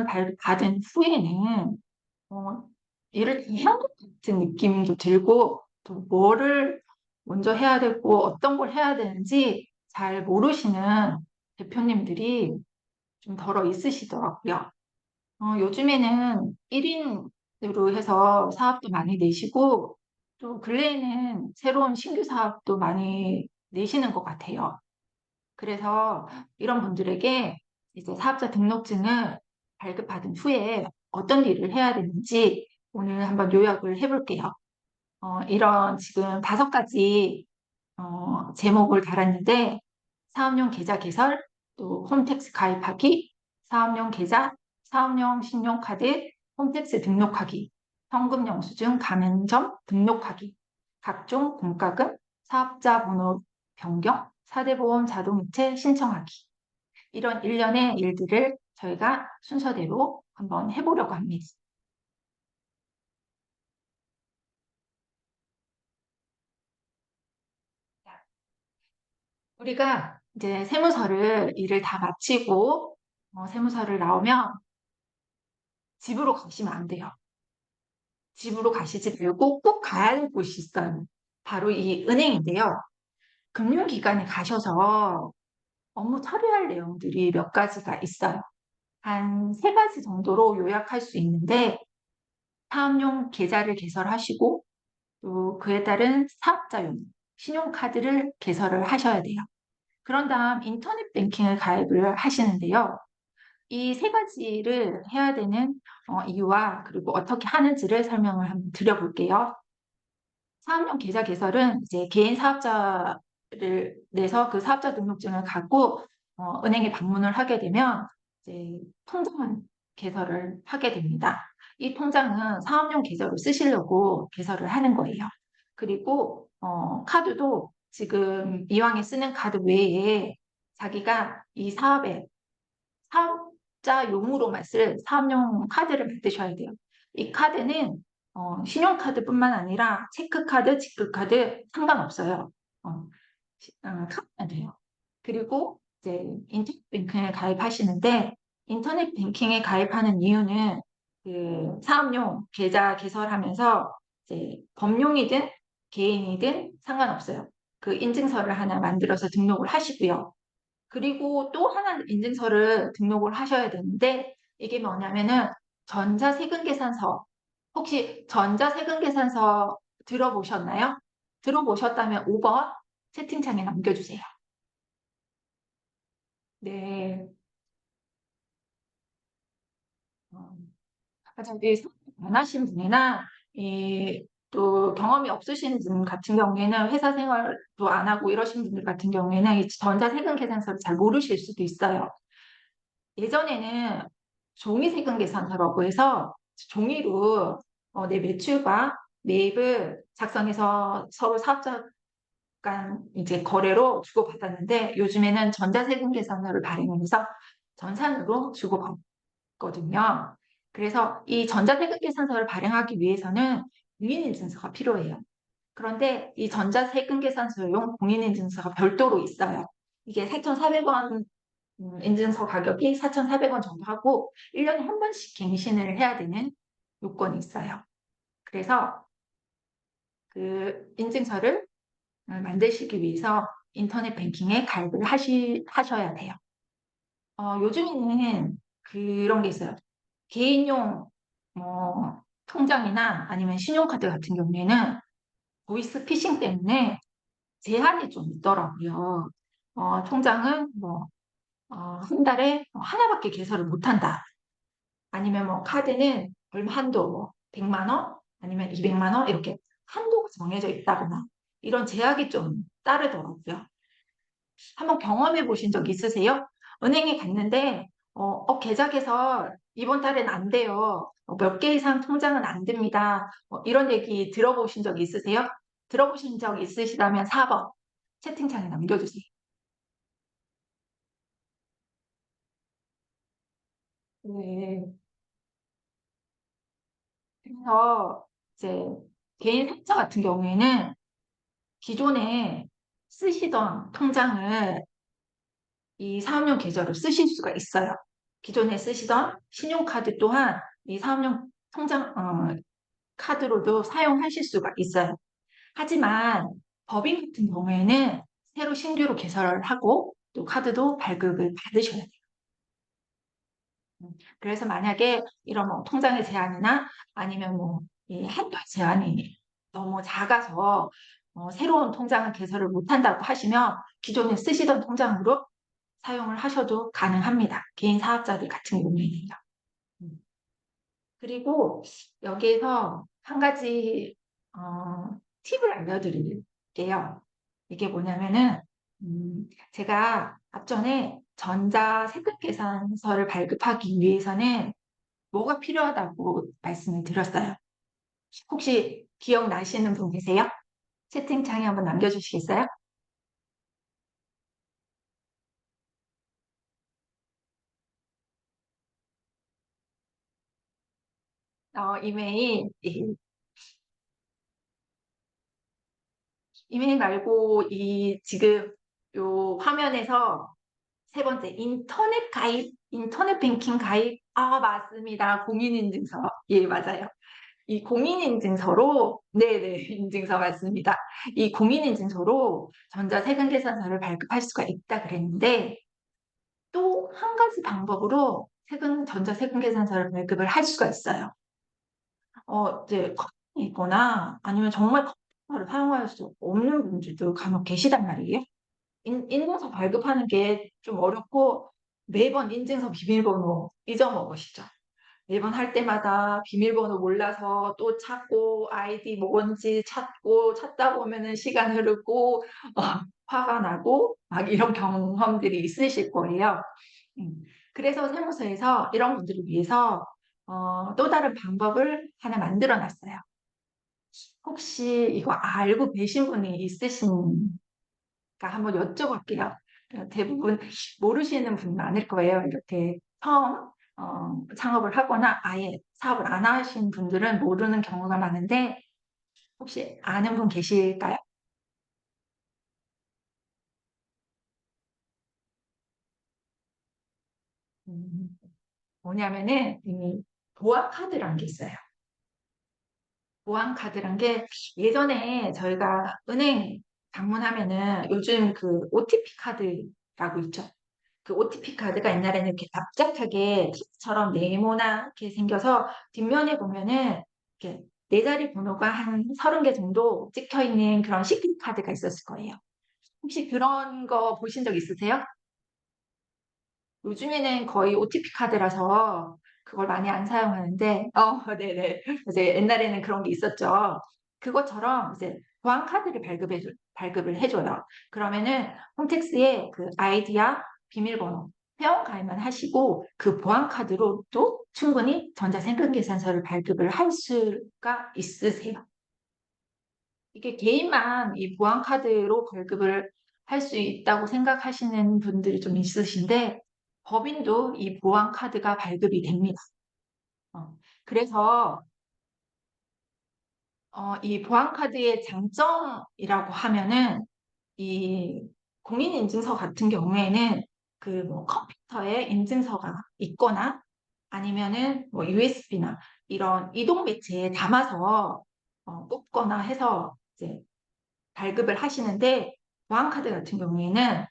받은 후에는 어, 일을 해야 될 것 같은 느낌도 들고 또 뭐를 먼저 해야 되고 어떤 걸 해야 되는지 잘 모르시는 대표님들이 좀 덜어 있으시더라고요. 요즘에는 1인으로 해서 사업도 많이 내시고 또 근래에는 새로운 신규 사업도 많이 내시는 것 같아요. 그래서 이런 분들에게 이제 사업자 등록증을 발급받은 후에 어떤 일을 해야 되는지 오늘 한번 요약을 해볼게요. 이런 지금 5가지 제목을 달았는데 사업용 계좌 개설, 또 홈택스 가입하기, 사업용 계좌, 사업용 신용카드, 홈택스 등록하기, 현금 영수증 가맹점 등록하기, 각종 공과금, 사업자 번호 변경, 사대보험 자동이체 신청하기. 이런 일련의 일들을 저희가 순서대로 한번 해보려고 합니다. 우리가 이제 세무서를 일을 다 마치고 세무서를 나오면 집으로 가시면 안 돼요. 집으로 가시지 말고 꼭 가야 할 곳이 있어요. 바로 이 은행인데요. 금융기관에 가셔서 업무 처리할 내용들이 몇 가지가 있어요. 한 3가지 정도로 요약할 수 있는데 사업용 계좌를 개설하시고 또 그에 따른 사업자용 신용카드를 개설을 하셔야 돼요. 그런 다음 인터넷 뱅킹을 가입을 하시는데요. 이 3가지를 해야 되는 이유와 그리고 어떻게 하는지를 설명을 한번 드려볼게요. 사업용 계좌 개설은 이제 개인 사업자를 내서 그 사업자 등록증을 갖고 은행에 방문을 하게 되면 이제 통장을 개설을 하게 됩니다. 이 통장은 사업용 계좌로 쓰시려고 개설을 하는 거예요. 그리고 카드도 지금 이왕에 쓰는 카드 외에 자기가 이 사업에 사업자용으로만 쓸 사업용 카드를 만드셔야 돼요. 이 카드는 신용카드뿐만 아니라 체크카드, 지급카드 상관없어요. 카드만 돼요. 그리고 이제 인터넷 뱅킹에 가입하시는데 인터넷 뱅킹에 가입하는 이유는 그 사업용 계좌 개설하면서 이제 범용이든 개인이든 상관없어요. 그 인증서를 하나 만들어서 등록을 하시고요. 그리고 또 하나 인증서를 등록을 하셔야 되는데 이게 뭐냐면은 전자세금계산서. 혹시 전자세금계산서 들어보셨나요? 들어보셨다면 5번 채팅창에 남겨주세요. 네. 어, 어차피 안 하신 분이나 또 경험이 없으신 분 같은 경우에는 회사 생활도 안 하고 이러신 분들 같은 경우에는 이 전자세금계산서를 잘 모르실 수도 있어요. 예전에는 종이세금 계산서라고 해서 종이로 내 매출과 매입을 작성해서 서로 사업자 간 이제 거래로 주고받았는데 요즘에는 전자세금 계산서를 발행해서 전산으로 주고받거든요. 그래서 이 전자세금 계산서를 발행하기 위해서는 공인인증서가 필요해요. 그런데 이 전자세금 계산서용 공인인증서가 별도로 있어요. 이게 4,400원 인증서 가격이 4,400원 정도 하고 1년에 한 번씩 갱신을 해야 되는 요건이 있어요. 그래서 그 인증서를 만드시기 위해서 인터넷 뱅킹에 가입을 하셔야 돼요. 요즘에는 그런 게 있어요. 개인용 통장이나 아니면 신용카드 같은 경우에는 보이스 피싱 때문에 제한이 좀 있더라고요. 통장은 한 달에 하나밖에 개설을 못한다. 아니면 카드는 얼마 한도 100만 원 아니면 200만 원 이렇게 한도가 정해져 있다거나 이런 제약이 좀 따르더라고요. 한번 경험해 보신 적 있으세요? 은행에 갔는데 계좌 개설 이번 달엔 안 돼요. 몇 개 이상 통장은 안 됩니다. 이런 얘기 들어보신 적 있으세요? 들어보신 적 있으시다면 4번 채팅창에 남겨주세요. 네. 그래서 이제 개인 사업자 같은 경우에는 기존에 쓰시던 통장을 이 사업용 계좌로 쓰실 수가 있어요. 기존에 쓰시던 신용카드 또한 이 사업용 통장 카드로도 사용하실 수가 있어요. 하지만 법인 같은 경우에는 새로 신규로 개설을 하고 또 카드도 발급을 받으셔야 돼요. 그래서 만약에 이런 뭐 통장의 제한이나 아니면 뭐 이 한도 제한이 너무 작아서 새로운 통장을 개설을 못한다고 하시면 기존에 쓰시던 통장으로 사용을 하셔도 가능합니다. 개인 사업자들 같은 경우에는요. 음. 그리고 여기에서 한 가지 팁을 알려드릴게요. 이게 뭐냐면은 제가 앞전에 전자세금계산서를 발급하기 위해서는 뭐가 필요하다고 말씀을 드렸어요. 혹시 기억나시는 분 계세요? 채팅창에 한번 남겨주시겠어요? 이메일, 이메일 말고 이 지금 요 화면에서 세 번째, 인터넷 가입, 인터넷 뱅킹 가입. 아, 맞습니다. 공인인증서. 예, 맞아요. 이 공인인증서로, 네네, 인증서 맞습니다. 이 공인인증서로 전자세금계산서를 발급할 수가 있다 그랬는데, 또 한 가지 방법으로 전자세금계산서를 발급을 할 수가 있어요. 이제 컴퓨터이 있거나 아니면 정말 컴퓨터를 사용할 수 없는 분들도 간혹 계시단 말이에요. 인증서 발급하는 게 좀 어렵고 매번 인증서 비밀번호 잊어먹으시죠. 매번 할 때마다 비밀번호 몰라서 또 찾고 아이디 뭔지 찾고 찾다 보면은 시간 흐르고 어, 화가 나고 막 이런 경험들이 있으실 거예요. 음, 그래서 세무서에서 이런 분들을 위해서 또 다른 방법을 하나 만들어 놨어요. 혹시 이거 알고 계신 분이 있으신가 한번 여쭤볼게요. 대부분 모르시는 분 많을 거예요. 이렇게 처음 창업을 하거나 아예 사업을 안 하신 분들은 모르는 경우가 많은데 혹시 아는 분 계실까요? 음, 뭐냐면은 이 보안카드라는 게 있어요. 보안카드란 게 예전에 저희가 은행 방문하면은 요즘 그 OTP 카드라고 있죠. 그 OTP 카드가 옛날에는 이렇게 납작하게 팁처럼 네모나게 생겨서 뒷면에 보면은 이렇게 네 자리 번호가 한 30개 정도 찍혀 있는 그런 시크릿 카드가 있었을 거예요. 혹시 그런 거 보신 적 있으세요? 요즘에는 거의 OTP 카드라서 그걸 많이 안 사용하는데, 네네. 이제 옛날에는 그런 게 있었죠. 그것처럼 이제 보안 카드를 발급을 해줘요. 그러면은 홈택스에 그 아이디야 비밀번호 회원 가입만 하시고 그 보안 카드로도 충분히 전자세금계산서를 발급을 할 수가 있으세요. 이게 개인만 이 보안 카드로 발급을 할 수 있다고 생각하시는 분들이 좀 있으신데 법인도 이 보안 카드가 발급이 됩니다. 그래서 이 보안 카드의 장점이라고 하면은 이 공인인증서 같은 경우에는 그 뭐 컴퓨터에 인증서가 있거나 아니면은 뭐 USB나 이런 이동 매체에 담아서 뽑거나 해서 이제 발급을 하시는데 보안카드 같은 경우에는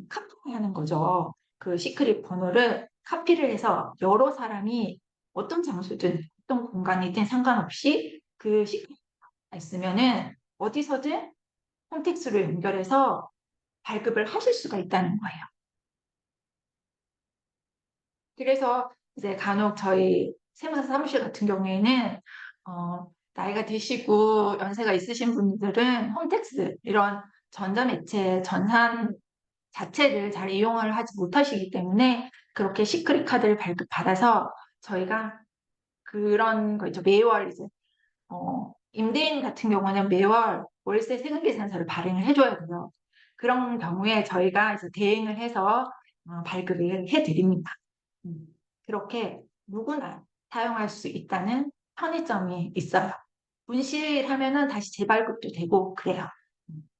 카피하는 거죠. 그 시크릿 번호를 카피를 해서 여러 사람이 어떤 장소든 어떤 공간이든 상관없이 그 시크릿가 있으면은 어디서든 홈택스로 연결해서 발급을 하실 수가 있다는 거예요. 그래서 이제 간혹 저희 세무사 사무실 같은 경우에는 나이가 드시고 연세가 있으신 분들은 홈택스 이런 전자매체 전산 자체를 잘 이용을 하지 못하시기 때문에 그렇게 시크릿 카드를 발급받아서 저희가 그런 거 있죠. 매월 이제 임대인 같은 경우는 매월 월세 세금 계산서를 발행을 해줘야 돼요. 그런 경우에 저희가 이제 대행을 해서 발급을 해드립니다. 음, 그렇게 누구나 사용할 수 있다는 편의점이 있어요. 분실하면은 다시 재발급도 되고 그래요.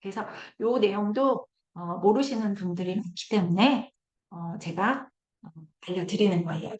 그래서 요 내용도 모르시는 분들이 많기 때문에 제가 알려드리는 거예요.